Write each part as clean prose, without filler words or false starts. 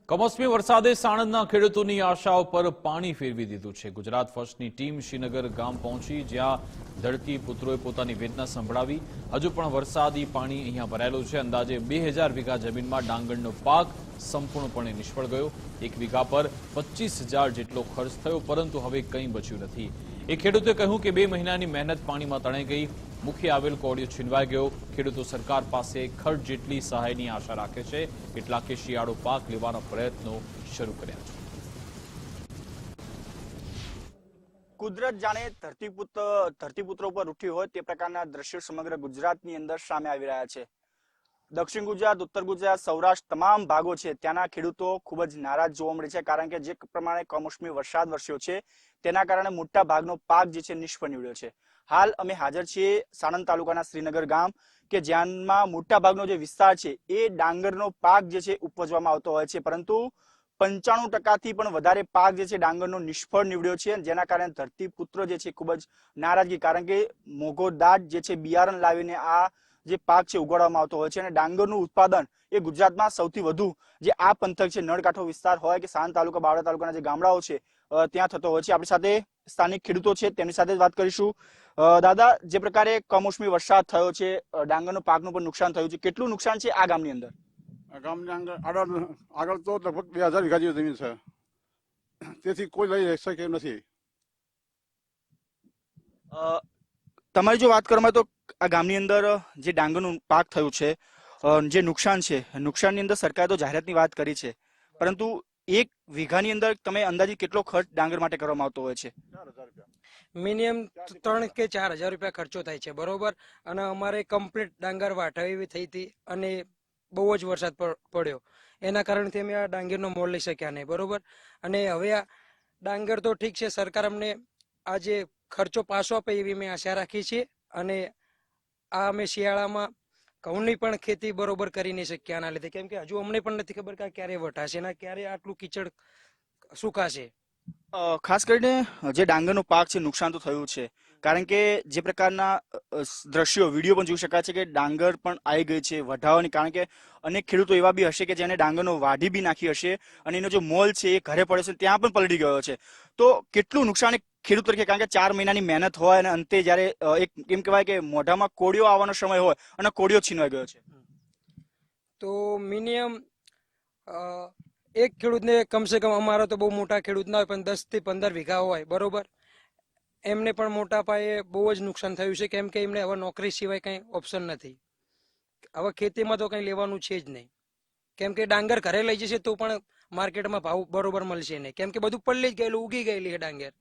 કમોસમી વરસાદે સાણંદના ખેડૂતોની આશાઓ પર પાણી ફેરવી દીધું છે। ગુજરાત ફર્સ્ટની ટીમ શ્રીનગર ગામ પહોંચી, જ્યાં ધરતીપુત્રોએ પોતાની વેદના સંભળાવી। હજુ પણ વરસાદી પાણી અહીંયા ભરાયેલું છે। અંદાજે 2000 વીઘા જમીનમાં ડાંગરનો પાક સંપૂર્ણપણે નિષ્ફળ ગયો। 1 વીઘા પર 25,000 જેટલો ખર્ચ થયો, પરંતુ હવે કંઈ બચ્યું નથી। એક ખેડૂતે કહ્યું કે 2 મહિનાની મહેનત પાણીમાં તણાઈ ગઈ। મુખે આવેલ કોળિયો છીનવાઈ ગયો। ખેડૂતો સરકાર પાસે ખર્ચ જેટલી સહાયની આશા રાખે છે। કેટલાકે શિયાળુ પાક લેવાના પ્રયત્નો શરૂ કર્યા છે। કુદરત જાણે ધરતીપુત્રો પર ઉઠ્યું હોય તે પ્રકારના દ્રશ્યો સમગ્ર ગુજરાતની અંદર સામે આવી રહ્યા છે। દક્ષિણ ગુજરાત, ઉત્તર ગુજરાત, સૌરાષ્ટ્ર તમામ ભાગો છે ત્યાંના ખેડૂતો ખૂબ જ નારાજ જોવા મળે છે, કારણ કે જે પ્રમાણે કમોસમી વરસાદ વરસ્યો છે તેના કારણે મોટા ભાગનો પાક જે છે નિષ્ફળ નીવડ્યો છે। હાલ અમે હાજર છીએ સાણંદ તાલુકાના શ્રીનગર ગામ કે જ્યાંમાં મોટા ભાગનો જે વિસ્તાર છે એ ડાંગરનો પાક જે છે ઉપજવામાં આવતો હોય છે, પરંતુ 95% પણ વધારે પાક જે છે ડાંગરનો નિષ્ફળ નીવડ્યો છે, જેના કારણે ધરતીપુત્રો જે છે ખૂબ જ નારાજગી, કારણ કે મોંઘો દાટ જે છે બિયારણ લાવીને આ જે પાક છે ઉગાડવામાં આવતો હોય છે અને ડાંગરનું ઉત્પાદન એ ગુજરાતમાં સૌથી વધુ જે આ પંથક છે નળકાંઠો વિસ્તાર હોય કે સાણંદ તાલુકા, બાવળા તાલુકાના જે ગામડાઓ છે ત્યાં થતો હોય છે। આપણી સાથે સ્થાનિક ખેડૂતો છે, તેમની સાથે વાત કરીશું। દાદા, જે પ્રકારે કમોસમી વરસાદ થયો છે, ડાંગરનો પાકનું પણ નુકસાન થયું છે, કેટલું નુકસાન છે આ ગામની અંદર? ગામની આગળ તો લગભગ 2000 વીઘા જેવી જમીન છે, તેથી કોઈ લઈ શકે નથી। તમારી જો વાત કરવામાં તો આ ગામની અંદર જે ડાંગરનું પાક થયું છે, જે નુકસાન છે, નુકસાનની અંદર સરકારે તો જાહેરાતની વાત કરી છે, પરંતુ 1 વીઘાની અંદર તમે અંદાજિત કેટલો ખર્ચ ડાંગર માટે કરવામાં આવતો હોય છે? 4000 રૂપિયા મિનિમમ 3 કે 4000 રૂપિયા ખર્ચો થાય છે, બરોબર। અને અમારે કમ્પ્લીટ ડાંગર વાઢાવી થઈ હતી અને બહુ જ વરસાદ પડ્યો, એના કારણથી અમે આ ડાંગરનો મોલ લઈ શક્યા નહીં, બરોબર। અને હવે આ ડાંગર તો ઠીક છે, સરકાર અમને આ જે ખર્ચો પાછો આપે એવી મેં આશા રાખી છે। અને આ અમે શિયાળામાં ઘઉંની પણ ખેતી બરોબર કરી નહીં શક્યા આના લીધે, કેમ કે હજુ અમને પણ નથી ખબર કે ક્યારે વટાશે અને ક્યારે આટલું કીચડ સુકાશે। ખાસ કરીને જે ડાંગરનો પાક છે નુકસાન તો થયું છે, કારણ કે જે પ્રકારના દ્રશ્યો વિડીયો પણ જોઈ શકાય છે કે ડાંગર પણ આવી ગઈ છે વઢાવાની, કારણ કે અનેક ખેડૂતો એવા બી હશે કે જેને ડાંગરનો વાઢી બી નાખી હશે અને એનો જે મોલ છે એ ઘરે પડે છે ત્યાં પણ પલટી ગયો છે। તો કેટલું નુકસાન ખેડૂત તરીકે, કારણ કે 4 મહિનાની મહેનત હોય અને અંતે જયારે એક એમ કહેવાય કે મોઢામાં કોળિયો આવવાનો સમય હોય અને કોળિયો છીનવાઈ ગયો છે, તો મિનિમમ એક ખેડૂતને કમસે કમ, અમારા તો બહુ મોટા ખેડૂત ના હોય પણ 10 થી 15 વીઘા હોય, બરોબર, એમને પણ મોટા પાયે બહુ જ નુકસાન થયું છે, કેમ કે એમને હવે નોકરી સિવાય કઈ ઓપ્શન નથી। હવે ખેતીમાં તો કઈ લેવાનું છે જ નહીં, કેમ કે ડાંગર ઘરે લઈ જશે તો પણ માર્કેટમાં ભાવ બરોબર મળશે નહીં, કેમ કે બધું પલ્લી જ ગયેલું, ઉગી ગયેલી છે ડાંગર,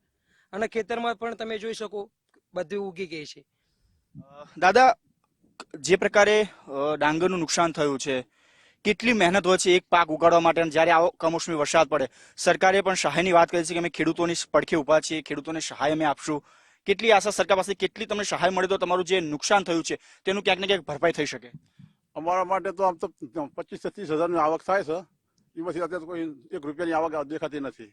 અને ખેતરમાં પણ તમે જોઈ શકો બધું ઉગી ગઈ છે। દાદા, જે પ્રકારે ડાંગરનું નુકસાન થયું છે, કેટલી મહેનત હોય છે એક પાક ઉગાડવા માટે, અને જ્યારે આવો કમોસમી વરસાદ પડે, સરકારે પણ સહાયની વાત કરી છે કે અમે ખેડૂતોની પડખે ઉભા છીએ, ખેડૂતોને સહાય અમે આપશું। કેટલી આશા સરકાર પાસે, કેટલી તમને સહાય મળે તો તમારું જે નુકસાન થયું છે તેનું ક્યાંક ને ક્યાંક ભરપાઈ થઈ શકે? અમારા માટે તો આમ તો 25-30 હજારની આવક થાય છે, એમાંથી અત્યારે કોઈ 1 રૂપિયાની આવક દેખાતી નથી।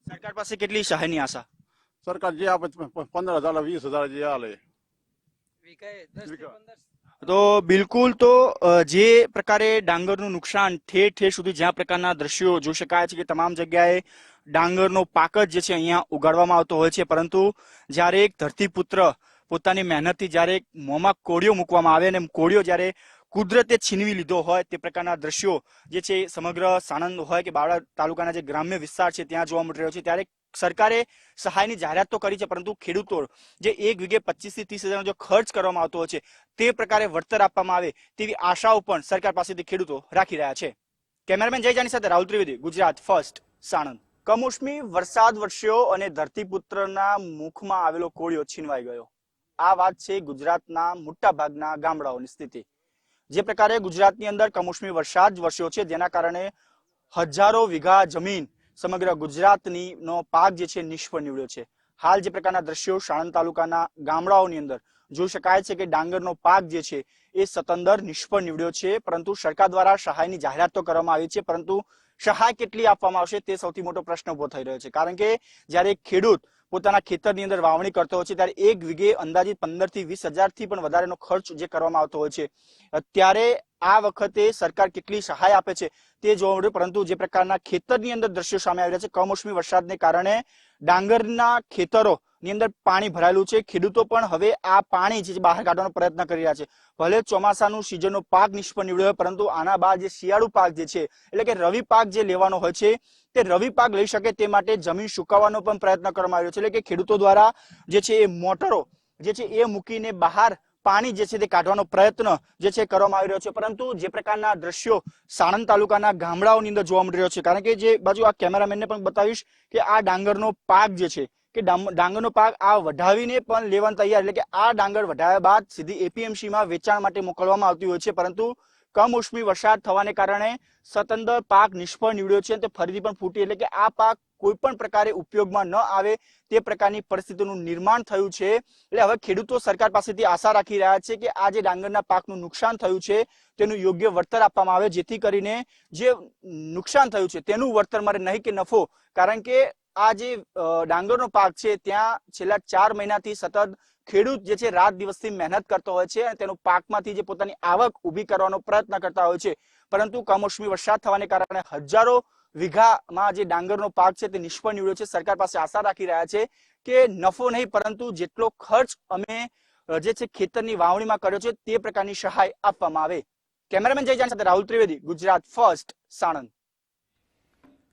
સરકાર પાસે કેટલી સહાયની આશા? સરકાર જે આપે 15,000 20,000 જે આલે। તો બિલકુલ, તો જે પ્રકારે ડાંગરનું નુકસાન ઠેર ઠેર સુધી જ્યાં પ્રકારના દ્રશ્યો જોઈ શકાય છે કે તમામ જગ્યાએ ડાંગરનો પાક જ જે છે અહીંયા ઉગાડવામાં આવતો હોય છે, પરંતુ જ્યારે એક ધરતીપુત્ર પોતાની મહેનતથી જ્યારે મોંમાં કોળિયો મૂકવામાં આવે અને કોળિયો જ્યારે કુદરતે છીનવી લીધો હોય તે પ્રકારના દ્રશ્યો જે છે સમગ્ર સાણંદ હોય કે બાવળા તાલુકાના જે ગ્રામ્ય વિસ્તાર છે ત્યાં જોવા મળી રહ્યો છે। ત્યારે સરકારે સહાયની જાહેરાત તો કરી છે, પરંતુ ખેડૂતો જે 1 વીઘે 25 થી 30 હજારનો જો ખર્ચ કરવામાં આવતો હોય છે તે પ્રકારે વળતર આપવામાં આવે તેવી આશાઓ પણ સરકાર પાસેથી ખેડૂતો રાખી રહ્યા છે। કેમેરામેન જય જાની સાથે રાહુલ ત્રિવેદી, ગુજરાત ફર્સ્ટ, સાણંદ। કમોસમી વરસાદ વરસ્યો અને ધરતીપુત્રના મુખમાં આવેલો કોળિયો છીનવાઈ ગયો। આ વાત છે ગુજરાતના મોટા ભાગના ગામડાઓની સ્થિતિ। જે પ્રકારે ગુજરાતની અંદર કમોસમી વરસાદ વરસ્યો છે, જેના કારણે હજારો વીઘા જમીન સમગ્ર ગુજરાતની નો પાક જે છે નિષ્ફળ નીવડ્યો છે। હાલ જે પ્રકારના દ્રશ્યો સાણંદ તાલુકાના ગામડાઓની અંદર જોઈ શકાય છે કે ડાંગરનો પાક જે છે એ સતંદર નિષ્ફળ નીવડ્યો છે, પરંતુ સરકાર દ્વારા સહાયની જાહેરાત તો કરવામાં આવી છે, પરંતુ સહાય કેટલી આપવામાં આવશે તે સૌથી મોટો પ્રશ્ન ઉભો થઈ રહ્યો છે, કારણ કે જ્યારે ખેડૂત પોતાના ખેતરની અંદર વાવણી કરતો હોય છે ત્યારે એક વીઘે અંદાજિત 15 થી 20 હજારથી પણ વધારેનો ખર્ચ જે કરવામાં આવતો હોય છે. ત્યારે આ વખતે સરકાર કેટલી સહાય આપે છે તે જોવા મળ્યું, પરંતુ જે પ્રકારના ખેતરની અંદર દ્રશ્યો સામે આવી રહ્યા છે, કમોસમી વરસાદને કારણે ડાંગરના ખેતરોની અંદર પાણી ભરાયેલું છે. ખેડૂતો પણ હવે આ પાણી જે બહાર કાઢવાનો પ્રયત્ન કરી રહ્યા છે. ભલે ચોમાસાનું સિઝનનો પાક નિષ્ફળ નીવડ્યો હોય, પરંતુ આના બાદ જે શિયાળુ પાક જે છે એટલે કે રવિ પાક જે લેવાનો હોય છે તે રવિ પાક લઈ શકે તે માટે જમીન સુકાવવાનો પણ પ્રયત્ન કરવામાં આવ્યો છે. એટલે કે ખેડૂતો દ્વારા જે છે એ મોટરો જે છે એ મૂકીને બહાર પાણી જે છે તે કાઢવાનો પ્રયત્ન જે છે કરવામાં આવી રહ્યો છે. પરંતુ જે પ્રકારના દ્રશ્યો સાણંદ તાલુકાના ગામડાઓની અંદર જોવા મળી રહ્યો છે, કારણ કે જે બાજુ આ કેમેરામેનને પણ બતાવીશ કે આ ડાંગરનો પાક જે છે કે ડાંગરનો પાક આ વઢાવીને પણ લેવાનું તૈયાર, એટલે કે આ ડાંગર વઢાવ્યા બાદ સીધી એપીએમસીમાં વેચાણ માટે મોકલવામાં આવતી હોય છે. પરંતુ કમોસમી વરસાદ થવાને કારણે સતંદર પાક નિષ્ફળ નીવડ્યો છે, તે ફરીથી પણ ફૂટી, એટલે કે આ પાક કોઈ પણ પ્રકારે ઉપયોગમાં ન આવે તે પ્રકારની પરિસ્થિતિનું નિર્માણ થયું છે. એટલે હવે ખેડૂતો સરકાર પાસેથી આશા રાખી રહ્યા છે કે આ જે ડાંગરના પાકનું નુકસાન થયું છે તેનું યોગ્ય વળતર આપવામાં આવે, જેથી કરીને જે નુકસાન થયું છે તેનું વળતર મળે, નહીં કે નફો. કારણ કે આ જે ડાંગરનો પાક છે ત્યાં છેલ્લા 4 મહિનાથી સતત ખેડૂત જે છે રાત દિવસથી મહેનત કરતો હોય છે અને તેનો પાકમાંથી જે પોતાની આવક ઊભી કરવાનો પ્રયત્ન કરતા હોય છે. પરંતુ કમોસમી વરસાદ થવાને કારણે હજારો વીઘામાં જે ડાંગરનો પાક છે તે નિષ્ફળ નીવડ્યો છે. સરકાર પાસે આશા રાખી રહ્યા છે કે નફો નહીં, પરંતુ જેટલો ખર્ચ અમે જે છે ખેતરની વાવણીમાં કર્યો છે તે પ્રકારની સહાય આપવામાં આવે. કેમેરામેન જયજાન સાથે રાહુલ ત્રિવેદી, ગુજરાત ફર્સ્ટ, સાણંદ.